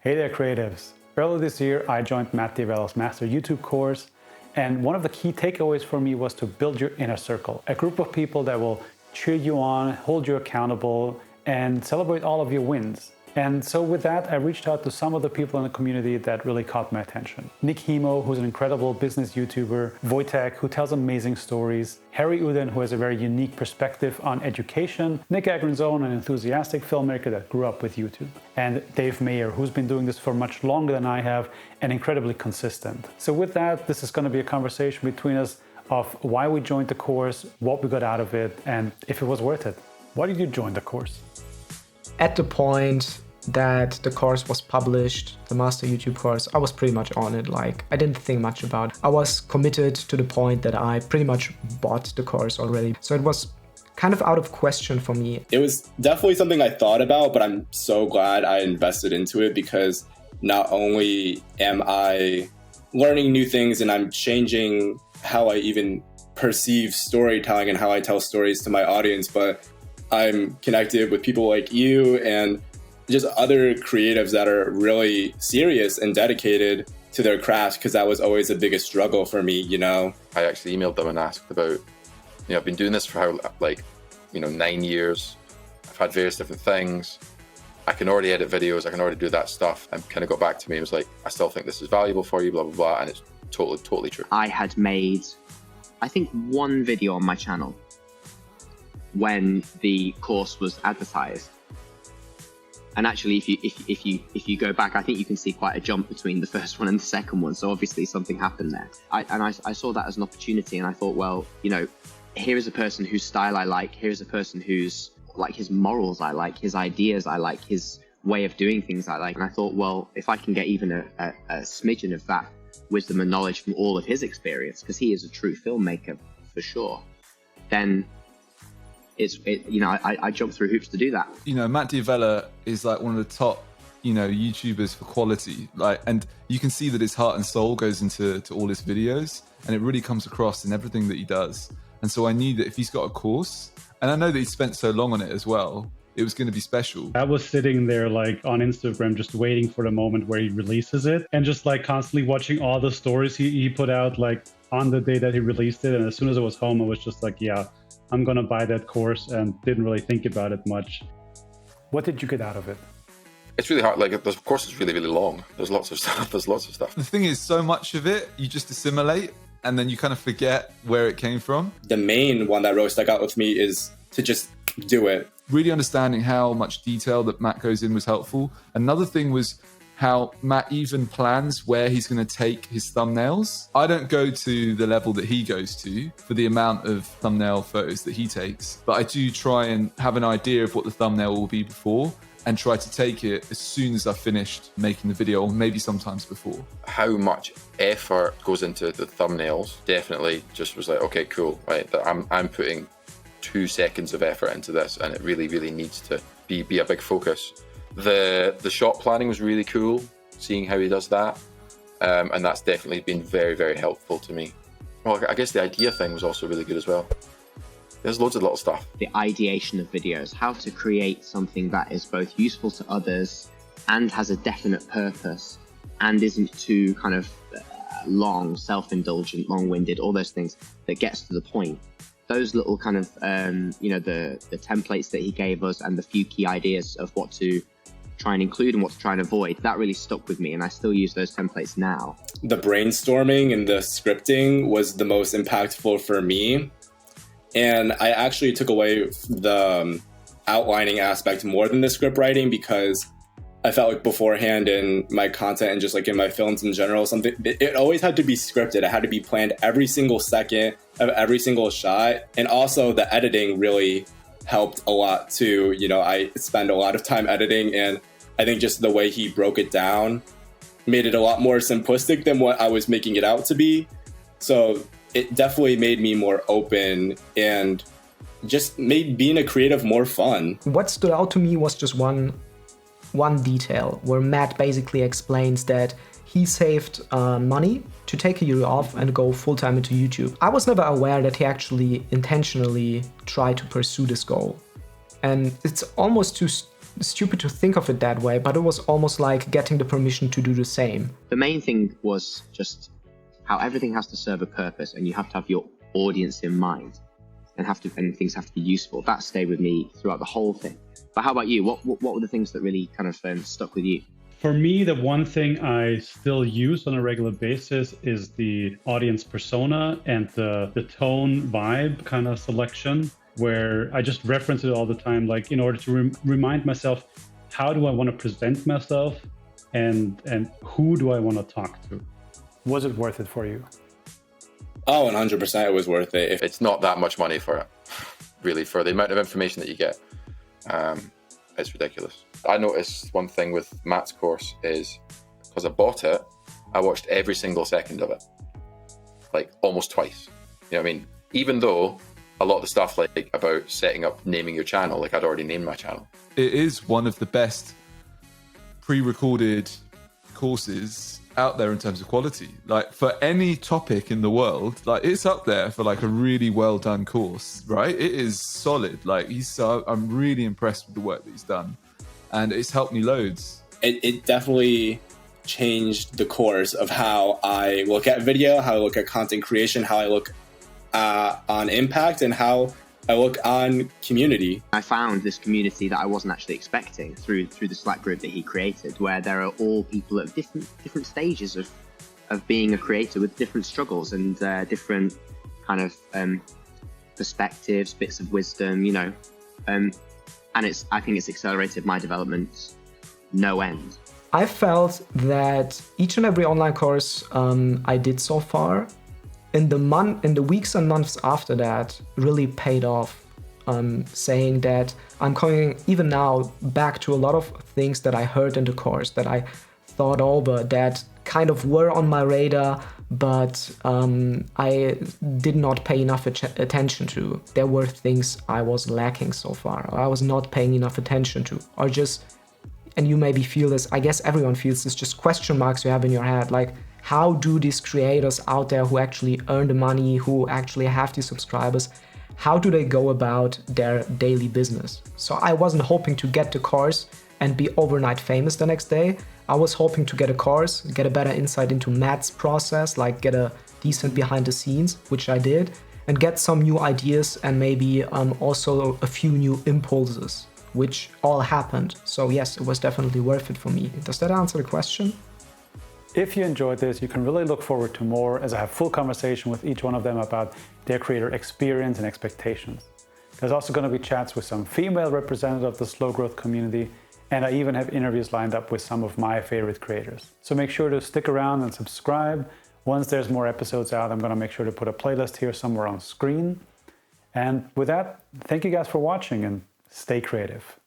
Hey there, creatives. Earlier this year, I joined Matt D'Avella's Master YouTube course, and one of the key takeaways for me was to build your inner circle, a group of people that will cheer you on, hold you accountable, and celebrate all of your wins. And so with that, I reached out to some of the people in the community that really caught my attention. Nick Hemo, who's an incredible business YouTuber, Wojtek, who tells amazing stories, Harry Uden, who has a very unique perspective on education, Nick Agronzone, an enthusiastic filmmaker that grew up with YouTube, and Dave Mayer, who's been doing this for much longer than I have and incredibly consistent. So with that, this is going to be a conversation between us of why we joined the course, what we got out of it, and if it was worth it. Why did you join the course? At the point that the course was published, the Master YouTube course, I was pretty much on it. Like, I didn't think much about it. I was committed to the point that I pretty much bought the course already. So it was kind of out of question for me. It was definitely something I thought about, but I'm so glad I invested into it because not only am I learning new things and I'm changing how I even perceive storytelling and how I tell stories to my audience, but I'm connected with people like you and just other creatives that are really serious and dedicated to their craft, because that was always the biggest struggle for me, you know. I actually emailed them and asked about, I've been doing this for 9 years. I've had various different things. I can already edit videos. I can already do that stuff. And kind of got back to me and was like, I still think this is valuable for you, blah, blah, blah. And it's totally true. I had made, I think, one video on my channel when the course was advertised. And actually, if you go back, I think you can see quite a jump between the first one and the second one. So obviously something happened there. I saw that as an opportunity, and I thought, well, here is a person whose style I like. Here is a person whose, like, his morals I like, his ideas I like, his way of doing things I like. And I thought, well, if I can get even a smidgen of that wisdom and knowledge from all of his experience, because he is a true filmmaker for sure, then I jumped through hoops to do that. Matt D'Avella is like one of the top, YouTubers for quality. And you can see that his heart and soul goes into all his videos, and it really comes across in everything that he does. And so I knew that if he's got a course, and I know that he spent so long on it as well, it was going to be special. I was sitting there like on Instagram, just waiting for the moment where he releases it, and just like constantly watching all the stories he put out like on the day that he released it. And as soon as I was home, I was just like, yeah, I'm going to buy that course, and didn't really think about it much. What did you get out of it? It's really hard. Like, the course is really, really long. There's lots of stuff. The thing is, so much of it, you just assimilate, and then you kind of forget where it came from. The main one that really stuck out with me is to just do it. Really understanding how much detail that Matt goes in was helpful. Another thing was how Matt even plans where he's going to take his thumbnails. I don't go to the level that he goes to for the amount of thumbnail photos that he takes, but I do try and have an idea of what the thumbnail will be before, and try to take it as soon as I've finished making the video, or maybe sometimes before. How much effort goes into the thumbnails definitely just was like, okay, cool, right? I'm putting 2 seconds of effort into this, and it really, really needs to be a big focus. The shot planning was really cool, seeing how he does that, and that's definitely been very, very helpful to me. Well, I guess the idea thing was also really good as well. There's loads of little stuff. The ideation of videos, how to create something that is both useful to others and has a definite purpose and isn't too kind of long, self-indulgent, long-winded, all those things, that gets to the point. Those little kind of, the templates that he gave us and the few key ideas of what to try and include and what to try and avoid, that really stuck with me, and I still use those templates now. The brainstorming and the scripting was the most impactful for me. And I actually took away the outlining aspect more than the script writing, because I felt like beforehand in my content and just like in my films in general, it always had to be scripted. It had to be planned every single second of every single shot. And also the editing really helped a lot too. I spend a lot of time editing, and I think just the way he broke it down made it a lot more simplistic than what I was making it out to be. So it definitely made me more open and just made being a creative more fun. What stood out to me was just one detail where Matt basically explains that he saved money to take a year off and go full-time into YouTube. I was never aware that he actually intentionally tried to pursue this goal. And it's almost stupid to think of it that way, but it was almost like getting the permission to do the same. The main thing was just how everything has to serve a purpose, and you have to have your audience in mind, and things have to be useful. That stayed with me throughout the whole thing. But how about you? What were the things that really kind of stuck with you? For me, the one thing I still use on a regular basis is the audience persona and the tone vibe kind of selection, where I just reference it all the time, like in order to remind myself, how do I want to present myself and who do I want to talk to? Was it worth it for you? Oh, 100% it was worth it. It's not that much money for it, really, for the amount of information that you get. It's ridiculous. I noticed one thing with Matt's course is, because I bought it, I watched every single second of it, like almost twice. You know what I mean? Even though a lot of the stuff like about setting up, naming your channel, like I'd already named my channel. It is one of the best pre-recorded courses out there in terms of quality. Like for any topic in the world, like it's up there for like a really well done course, right? It is solid. Like I'm really impressed with the work that he's done, and it's helped me loads. It definitely changed the course of how I look at video, how I look at content creation, how I look on impact, and how I look on community. I found this community that I wasn't actually expecting through the Slack group that he created, where there are all people at different stages of being a creator with different struggles and different kind of perspectives, bits of wisdom, you know. And I think it's accelerated my development no end. I felt that each and every online course I did so far, in the weeks and months after that, really paid off. Saying that I'm coming even now back to a lot of things that I heard in the course, that I thought over, that kind of were on my radar, but I did not pay enough attention to. There were things I was lacking so far, or I was not paying enough attention to, or just, and you maybe feel this, I guess everyone feels this, just question marks you have in your head, like, how do these creators out there who actually earn the money, who actually have these subscribers, how do they go about their daily business? So I wasn't hoping to get the course and be overnight famous the next day. I was hoping to get a course, get a better insight into Matt's process, like get a decent behind the scenes, which I did, and get some new ideas and maybe also a few new impulses, which all happened. So yes, it was definitely worth it for me. Does that answer the question? If you enjoyed this, you can really look forward to more, as I have full conversation with each one of them about their creator experience and expectations. There's also going to be chats with some female representatives of the slow growth community, and I even have interviews lined up with some of my favorite creators. So make sure to stick around and subscribe. Once there's more episodes out, I'm going to make sure to put a playlist here somewhere on screen. And with that, thank you guys for watching and stay creative.